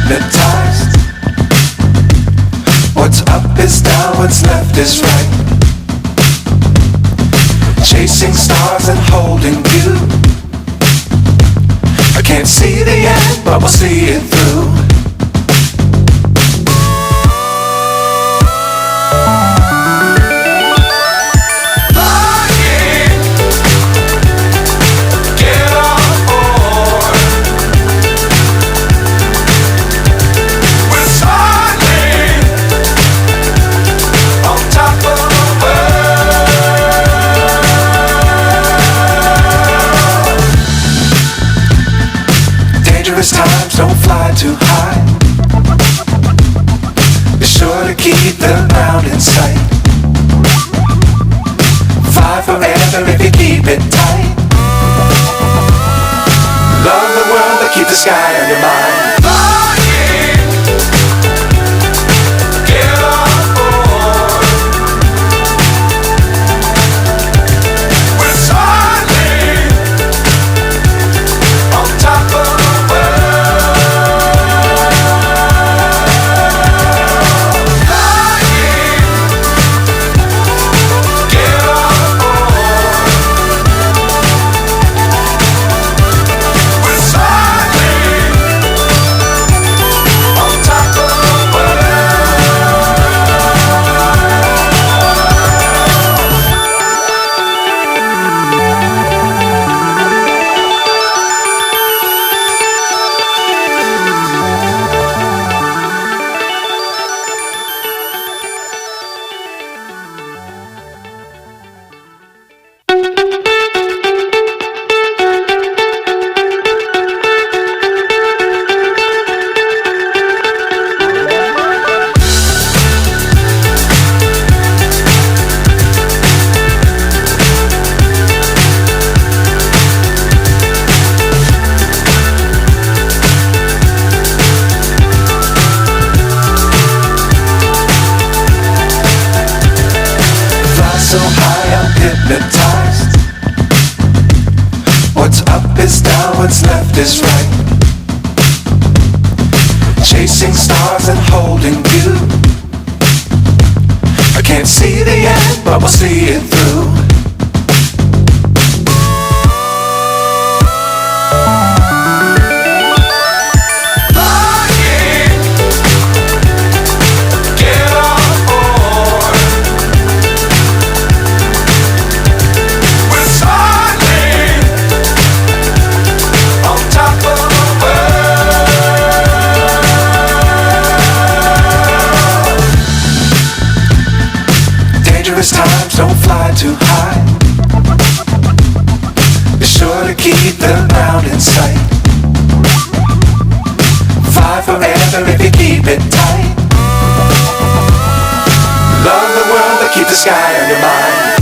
hypnotized. What's up is down, what's left is right. Chasing stars and holding you. I can't see the end, but we'll see it through. Times don't fly too high. Be sure to keep the ground in sight. Fly forever if you keep it tight. Love the world but keep the sky on your mind. So high I'm hypnotized. What's up is down, what's left is right. Chasing stars and holding you. I can't see the end, but we'll see it through. Times don't fly too high. Be sure to keep the ground in sight. Fly forever if you keep it tight. Love the world but keep the sky on your mind.